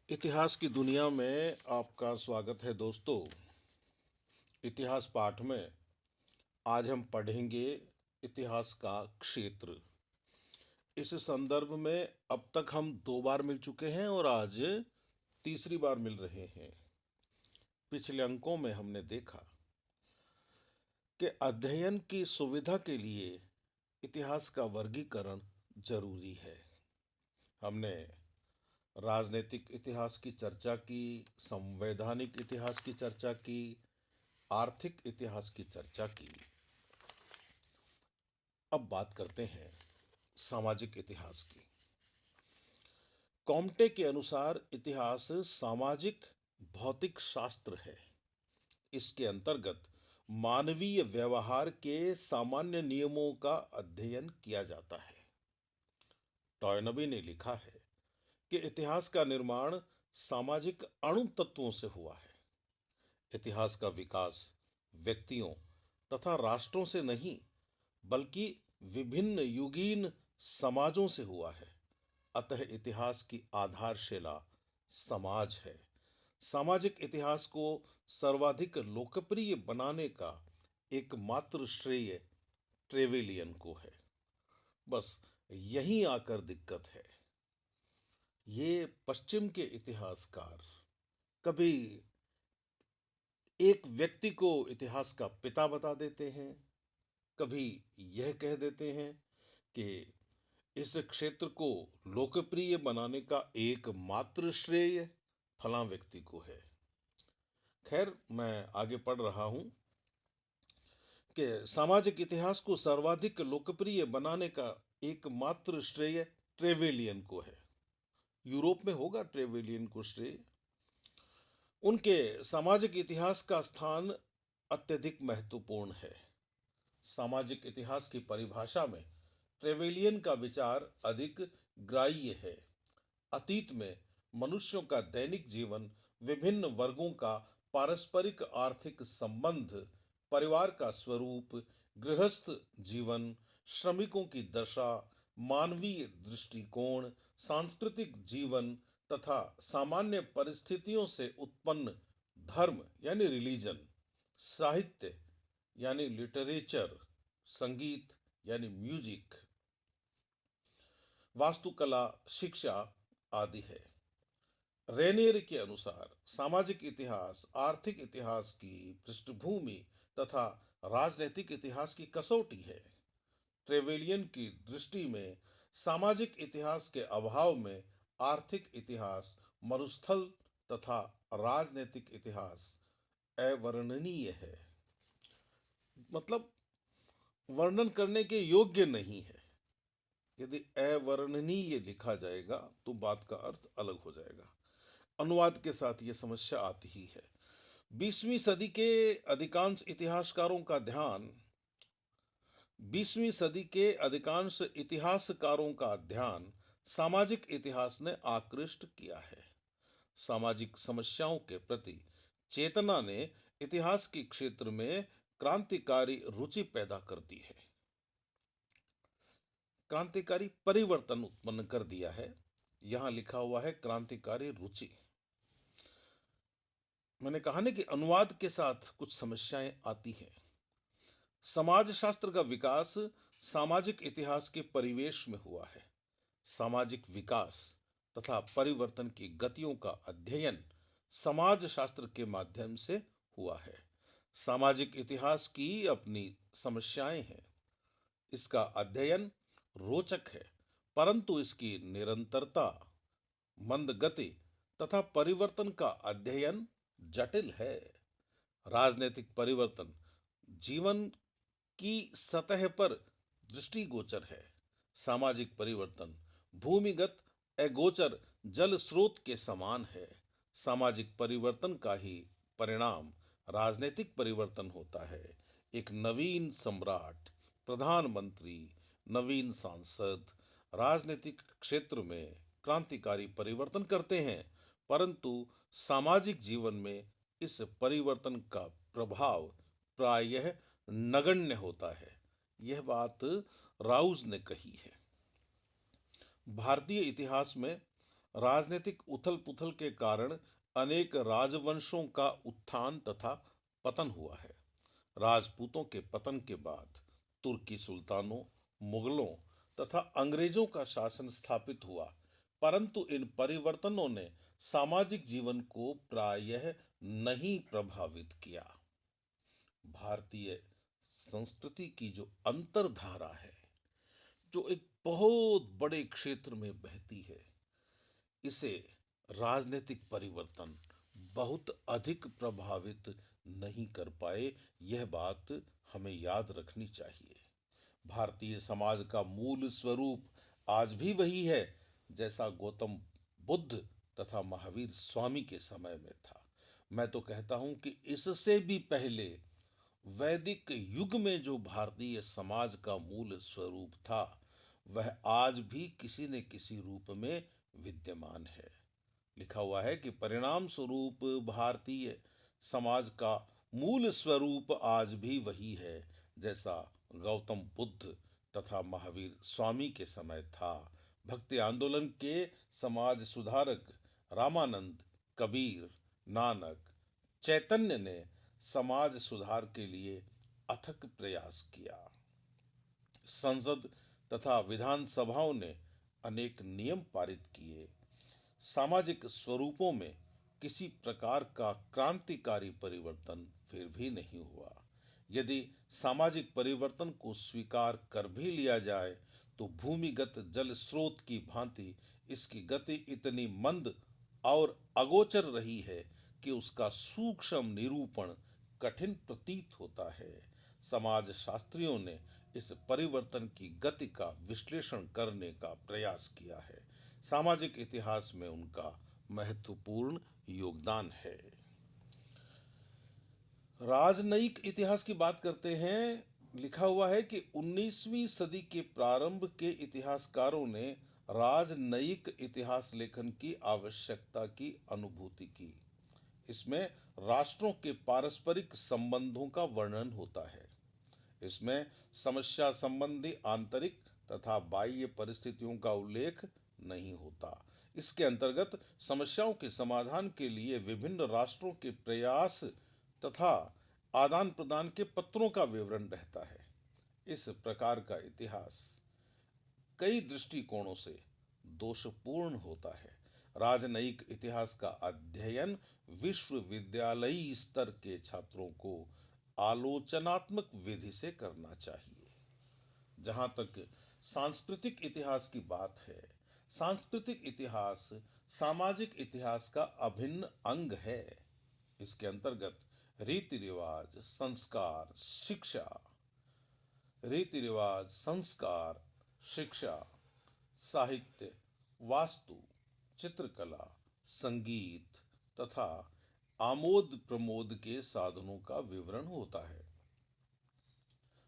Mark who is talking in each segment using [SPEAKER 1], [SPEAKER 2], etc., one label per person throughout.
[SPEAKER 1] इतिहास की दुनिया में आपका स्वागत है दोस्तों। इतिहास पाठ में आज हम पढ़ेंगे इतिहास का क्षेत्र। इस संदर्भ में अब तक हम 2 बार मिल चुके हैं और आज तीसरी बार मिल रहे हैं। पिछले अंकों में हमने देखा कि अध्ययन की सुविधा के लिए इतिहास का वर्गीकरण जरूरी है। हमने राजनीतिक इतिहास की चर्चा की, संवैधानिक इतिहास की चर्चा की, आर्थिक इतिहास की चर्चा की। अब बात करते हैं सामाजिक इतिहास की। कॉम्टे के अनुसार इतिहास सामाजिक भौतिक शास्त्र है। इसके अंतर्गत मानवीय व्यवहार के सामान्य नियमों का अध्ययन किया जाता है। टॉयनबी ने लिखा है कि इतिहास का निर्माण सामाजिक अणु तत्वों से हुआ है। इतिहास का विकास व्यक्तियों तथा राष्ट्रों से नहीं बल्कि विभिन्न युगीन समाजों से हुआ है। अतः इतिहास की आधारशिला समाज है। सामाजिक इतिहास को सर्वाधिक लोकप्रिय बनाने का एकमात्र श्रेय ट्रेवेलियन को है। बस यहीं आकर दिक्कत है। ये पश्चिम के इतिहासकार कभी एक व्यक्ति को इतिहास का पिता बता देते हैं, कभी यह कह देते हैं कि इस क्षेत्र को लोकप्रिय बनाने का एकमात्र श्रेय फलां व्यक्ति को है। खैर, मैं आगे पढ़ रहा हूं कि सामाजिक इतिहास को सर्वाधिक लोकप्रिय बनाने का एकमात्र श्रेय ट्रेवेलियन को है। यूरोप में होगा ट्रेवेलियन को श्रेय। उनके सामाजिक इतिहास का स्थान अत्यधिक महत्वपूर्ण है। सामाजिक इतिहास की परिभाषा में ट्रेवेलियन का विचार अधिक ग्राह्य है। अतीत में मनुष्यों का दैनिक जीवन, विभिन्न वर्गों का पारस्परिक आर्थिक संबंध, परिवार का स्वरूप, गृहस्थ जीवन, श्रमिकों की दशा, मानवीय दृष्टिकोण, सांस्कृतिक जीवन तथा सामान्य परिस्थितियों से उत्पन्न धर्म यानी रिलीजन, साहित्य यानी लिटरेचर, संगीत यानी म्यूजिक, वास्तुकला, शिक्षा आदि है। रेनियर के अनुसार सामाजिक इतिहास आर्थिक इतिहास की पृष्ठभूमि तथा राजनीतिक इतिहास की कसौटी है। ट्रेवेलियन की दृष्टि में सामाजिक इतिहास के अभाव में आर्थिक इतिहास मरुस्थल तथा राजनीतिक इतिहास अवर्णनीय है, मतलब वर्णन करने के योग्य नहीं है। यदि अवर्णनीय लिखा जाएगा तो बात का अर्थ अलग हो जाएगा। अनुवाद के साथ यह समस्या आती ही है। 20वीं सदी के अधिकांश इतिहासकारों का ध्यान 20वीं सदी के अधिकांश इतिहासकारों का ध्यान सामाजिक इतिहास ने आकृष्ट किया है। सामाजिक समस्याओं के प्रति चेतना ने इतिहास के क्षेत्र में क्रांतिकारी रुचि पैदा कर दी है, क्रांतिकारी परिवर्तन उत्पन्न कर दिया है। यहां लिखा हुआ है क्रांतिकारी रुचि। मैंने कहा ना कि अनुवाद के साथ कुछ समस्याएं आती हैं। समाजशास्त्र का विकास सामाजिक इतिहास के परिवेश में हुआ है। सामाजिक विकास तथा परिवर्तन की गतियों का अध्ययन समाजशास्त्र के माध्यम से हुआ है। सामाजिक इतिहास की अपनी समस्याएं हैं। इसका अध्ययन रोचक है, परंतु इसकी निरंतरता, मंद गति तथा परिवर्तन का अध्ययन जटिल है। राजनीतिक परिवर्तन जीवन की सतह पर दृष्टिगोचर है। सामाजिक परिवर्तन भूमिगत अगोचर जल स्रोत के समान है। सामाजिक परिवर्तन का ही परिणाम राजनीतिक परिवर्तन होता है। एक नवीन सम्राट, प्रधानमंत्री, नवीन सांसद राजनीतिक क्षेत्र में क्रांतिकारी परिवर्तन करते हैं, परंतु सामाजिक जीवन में इस परिवर्तन का प्रभाव प्रायः नगण्य होता है। यह बात राउज ने कही है। भारतीय इतिहास में राजनीतिक उथल पुथल के कारण अनेक राजवंशों का उत्थान तथा पतन हुआ है। राजपूतों के पतन के बाद तुर्की सुल्तानों, मुगलों तथा अंग्रेजों का शासन स्थापित हुआ, परंतु इन परिवर्तनों ने सामाजिक जीवन को प्रायः नहीं प्रभावित किया। भारतीय संस्कृति की जो अंतरधारा है, जो एक बहुत बड़े क्षेत्र में बहती है, इसे राजनीतिक परिवर्तन बहुत अधिक प्रभावित नहीं कर पाए। यह बात हमें याद रखनी चाहिए। भारतीय समाज का मूल स्वरूप आज भी वही है जैसा गौतम बुद्ध तथा महावीर स्वामी के समय में था। मैं तो कहता हूं कि इससे भी पहले वैदिक युग में जो भारतीय समाज का मूल स्वरूप था, वह आज भी किसी न किसी रूप में विद्यमान है। लिखा हुआ है कि परिणाम स्वरूप भारतीय समाज का मूल स्वरूप आज भी वही है जैसा गौतम बुद्ध तथा महावीर स्वामी के समय था। भक्ति आंदोलन के समाज सुधारक रामानंद, कबीर, नानक, चैतन्य ने समाज सुधार के लिए अथक प्रयास किया। संसद तथा विधानसभाओं ने अनेक नियम पारित किए। सामाजिक स्वरूपों में किसी प्रकार का क्रांतिकारी परिवर्तन फिर भी नहीं हुआ। यदि सामाजिक परिवर्तन को स्वीकार कर भी लिया जाए तो भूमिगत जल स्रोत की भांति इसकी गति इतनी मंद और अगोचर रही है कि उसका सूक्ष्म निरूपण कठिन प्रतीत होता है। समाज शास्त्रियों ने इस परिवर्तन की गति का विश्लेषण करने का प्रयास किया है। सामाजिक इतिहास में उनका महत्वपूर्ण योगदान है। राजनयिक इतिहास की बात करते हैं। लिखा हुआ है कि 19वीं सदी के प्रारंभ के इतिहासकारों ने राजनयिक इतिहास लेखन की आवश्यकता की अनुभूति की। इसमें राष्ट्रों के पारस्परिक संबंधों का वर्णन होता है। इसमें समस्या संबंधी आंतरिक तथा बाह्य परिस्थितियों का उल्लेख नहीं होता। इसके अंतर्गत समस्याओं के समाधान के लिए विभिन्न राष्ट्रों के प्रयास तथा आदान प्रदान के पत्रों का विवरण रहता है। इस प्रकार का इतिहास कई दृष्टिकोणों से दोषपूर्ण होता है। राजनयिक इतिहास का अध्ययन विश्वविद्यालयी स्तर के छात्रों को आलोचनात्मक विधि से करना चाहिए। जहां तक सांस्कृतिक इतिहास की बात है, सांस्कृतिक इतिहास सामाजिक इतिहास का अभिन्न अंग है। इसके अंतर्गत रीति रिवाज, संस्कार, शिक्षा, रीति रिवाज, संस्कार, शिक्षा, साहित्य, वास्तु, चित्रकला, संगीत तथा आमोद प्रमोद के साधनों का विवरण होता है।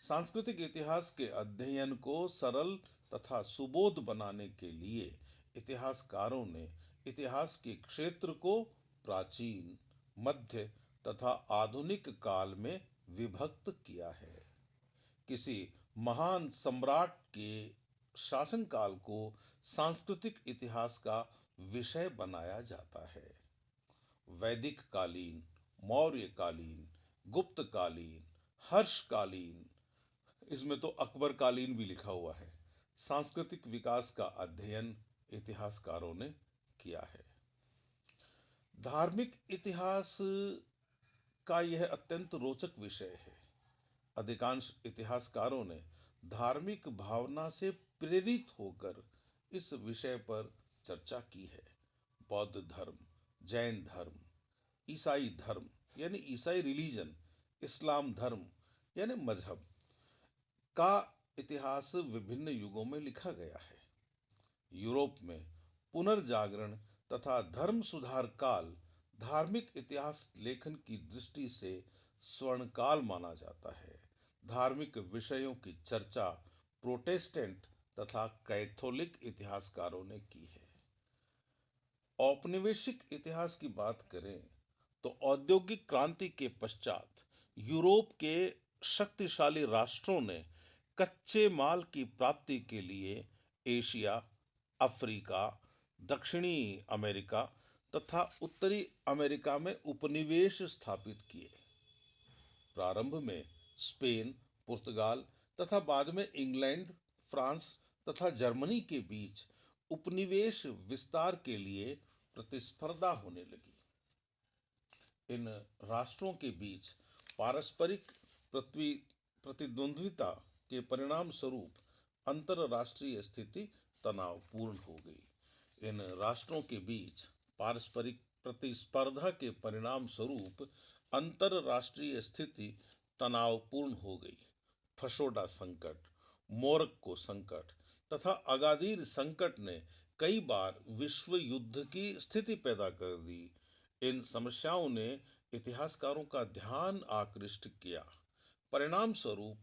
[SPEAKER 1] सांस्कृतिक इतिहास के अध्ययन को सरल तथा सुबोध बनाने के लिए इतिहासकारों ने इतिहास के क्षेत्र को प्राचीन, मध्य तथा आधुनिक काल में विभक्त किया है। किसी महान सम्राट के शासनकाल को सांस्कृतिक इतिहास का विषय बनाया जाता है। वैदिक कालीन, मौर्य कालीन, गुप्त कालीन, हर्ष कालीन, इसमें तो अकबर कालीन भी लिखा हुआ है। सांस्कृतिक विकास का अध्ययन इतिहासकारों ने किया है। धार्मिक इतिहास का यह अत्यंत रोचक विषय है। अधिकांश इतिहासकारों ने धार्मिक भावना से प्रेरित होकर इस विषय पर चर्चा की है। बौद्ध धर्म, जैन धर्म, ईसाई धर्म यानी ईसाई रिलीजन, इस्लाम धर्म यानी मजहब का इतिहास विभिन्न युगों में लिखा गया है। यूरोप में पुनर्जागरण तथा धर्म सुधार काल धार्मिक इतिहास लेखन की दृष्टि से स्वर्णकाल माना जाता है। धार्मिक विषयों की चर्चा प्रोटेस्टेंट तथा कैथोलिक इतिहासकारों ने की है। औपनिवेशिक इतिहास की बात करें तो औद्योगिक क्रांति के पश्चात यूरोप के शक्तिशाली राष्ट्रों ने कच्चे माल की प्राप्ति के लिए एशिया, अफ्रीका, दक्षिणी अमेरिका तथा उत्तरी अमेरिका में उपनिवेश स्थापित किए। प्रारंभ में स्पेन, पुर्तगाल तथा बाद में इंग्लैंड, फ्रांस तथा जर्मनी के बीच उपनिवेश विस्तार के लिए प्रतिस्पर्धा होने लगी। इन राष्ट्रों के बीच पारस्परिक प्रतिद्वंद्विता के परिणाम स्वरूप अंतरराष्ट्रीय स्थिति तनावपूर्ण हो गई। इन राष्ट्रों के बीच पारस्परिक प्रतिस्पर्धा के परिणाम स्वरूप अंतरराष्ट्रीय स्थिति तनावपूर्ण हो गई। फशोडा संकट, मोरक्को संकट तथा अगादिर संकट ने कई बार विश्व युद्ध की स्थिति पैदा कर दी। इन समस्याओं ने इतिहासकारों का ध्यान आकृष्ट किया। परिणाम स्वरूप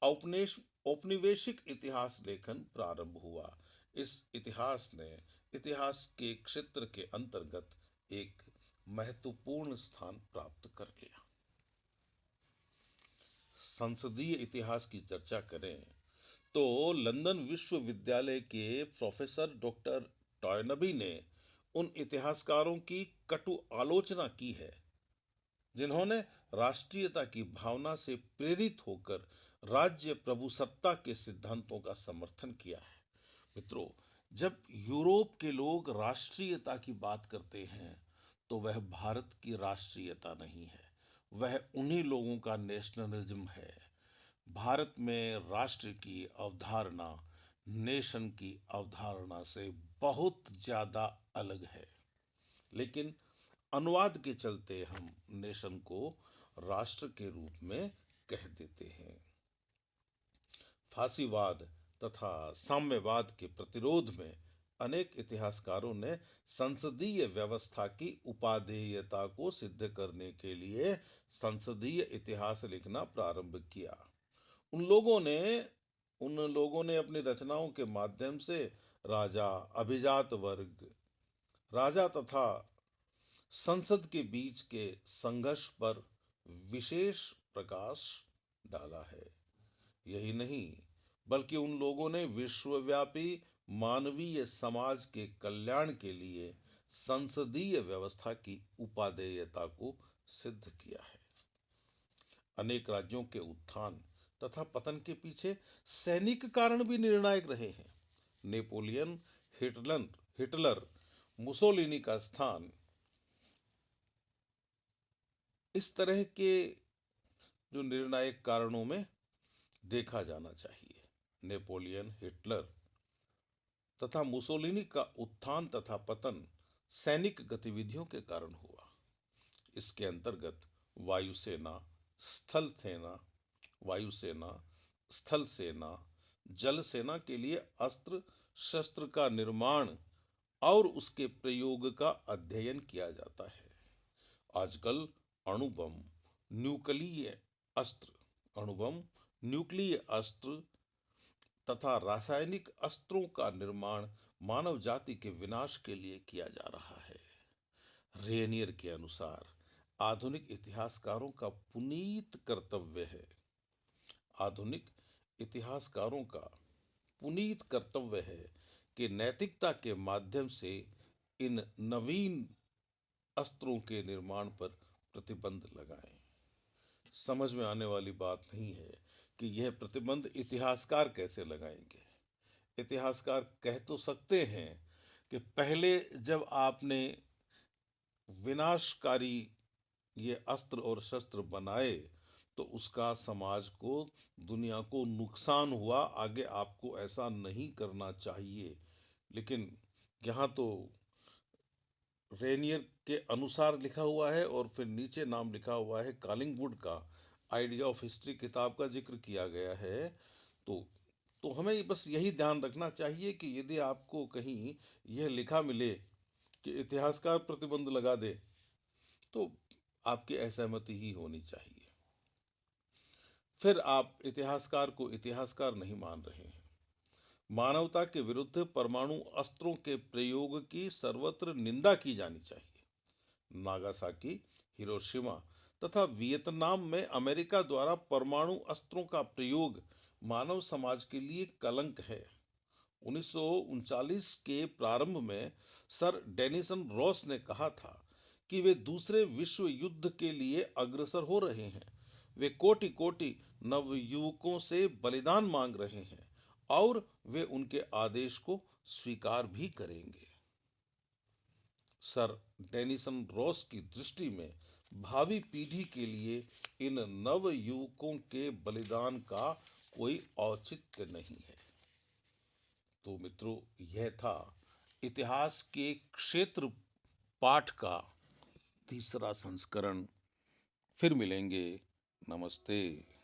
[SPEAKER 1] औपनिवेशिक इतिहास लेखन प्रारंभ हुआ। इस इतिहास ने इतिहास के क्षेत्र के अंतर्गत एक महत्वपूर्ण स्थान प्राप्त कर लिया। संसदीय इतिहास की चर्चा करें तो लंदन विश्वविद्यालय के प्रोफेसर डॉक्टर टॉयनबी ने उन इतिहासकारों की कटु आलोचना की है जिन्होंने राष्ट्रीयता की भावना से प्रेरित होकर राज्य प्रभुसत्ता के सिद्धांतों का समर्थन किया है। मित्रों, जब यूरोप के लोग राष्ट्रीयता की बात करते हैं तो वह भारत की राष्ट्रीयता नहीं है, वह उन्हीं लोगों का नेशनलिज्म है। भारत में राष्ट्र की अवधारणा नेशन की अवधारणा से बहुत ज्यादा अलग है, लेकिन अनुवाद के चलते हम नेशन को राष्ट्र के रूप में कह देते हैं। फासीवाद तथा साम्यवाद के प्रतिरोध में अनेक इतिहासकारों ने संसदीय व्यवस्था की उपादेयता को सिद्ध करने के लिए संसदीय इतिहास लिखना प्रारंभ किया। उन लोगों ने अपनी रचनाओं के माध्यम से राजा, अभिजात वर्ग, राजा तथा संसद के बीच के संघर्ष पर विशेष प्रकाश डाला है। यही नहीं, बल्कि उन लोगों ने विश्वव्यापी मानवीय समाज के कल्याण के लिए संसदीय व्यवस्था की उपादेयता को सिद्ध किया है। अनेक राज्यों के उत्थान तथा पतन के पीछे सैनिक कारण भी निर्णायक रहे हैं। नेपोलियन, हिटलर, मुसोलिनी का स्थान इस तरह के जो निर्णायक कारणों में देखा जाना चाहिए। नेपोलियन, हिटलर तथा मुसोलिनी का उत्थान तथा पतन सैनिक गतिविधियों के कारण हुआ। इसके अंतर्गत वायुसेना, स्थल सेना, जल सेना के लिए अस्त्र शस्त्र का निर्माण और उसके प्रयोग का अध्ययन किया जाता है। आजकल अणुबम, न्यूक्लिय अस्त्र तथा रासायनिक अस्त्रों का निर्माण मानव जाति के विनाश के लिए किया जा रहा है। रेनियर के अनुसार आधुनिक इतिहासकारों का पुनीत कर्तव्य है कि नैतिकता के माध्यम से इन नवीन अस्त्रों के निर्माण पर प्रतिबंध लगाएं। समझ में आने वाली बात नहीं है कि यह प्रतिबंध इतिहासकार कैसे लगाएंगे। इतिहासकार कह तो सकते हैं कि पहले जब आपने विनाशकारी ये अस्त्र और शस्त्र बनाए तो उसका समाज को, दुनिया को नुकसान हुआ, आगे आपको ऐसा नहीं करना चाहिए। लेकिन यहाँ तो रेनियर के अनुसार लिखा हुआ है और फिर नीचे नाम लिखा हुआ है कॉलिंगवुड का, आइडिया ऑफ हिस्ट्री किताब का जिक्र किया गया है। तो हमें बस यही ध्यान रखना चाहिए कि यदि आपको कहीं यह लिखा मिले कि इतिहासकार प्रतिबंध लगा दे तो आपकी असहमति ही होनी चाहिए। फिर आप इतिहासकार को इतिहासकार नहीं मान रहे हैं। मानवता के विरुद्ध परमाणु अस्त्रों के प्रयोग की सर्वत्र निंदा की जानी चाहिए। नागासाकी, हिरोशिमा तथा वियतनाम में अमेरिका द्वारा परमाणु अस्त्रों का प्रयोग मानव समाज के लिए कलंक है। 1939 के प्रारंभ में सर डेनिसन रॉस ने कहा था कि वे दूसरे विश्व युद्ध के लिए अग्रसर हो रहे हैं। वे कोटि कोटि नवयुवकों से बलिदान मांग रहे हैं और वे उनके आदेश को स्वीकार भी करेंगे। सर डेनिसन रॉस की दृष्टि में भावी पीढ़ी के लिए इन नव युवकों के बलिदान का कोई औचित्य नहीं है। तो मित्रों, यह था इतिहास के क्षेत्र पाठ का तीसरा संस्करण। फिर मिलेंगे। नमस्ते।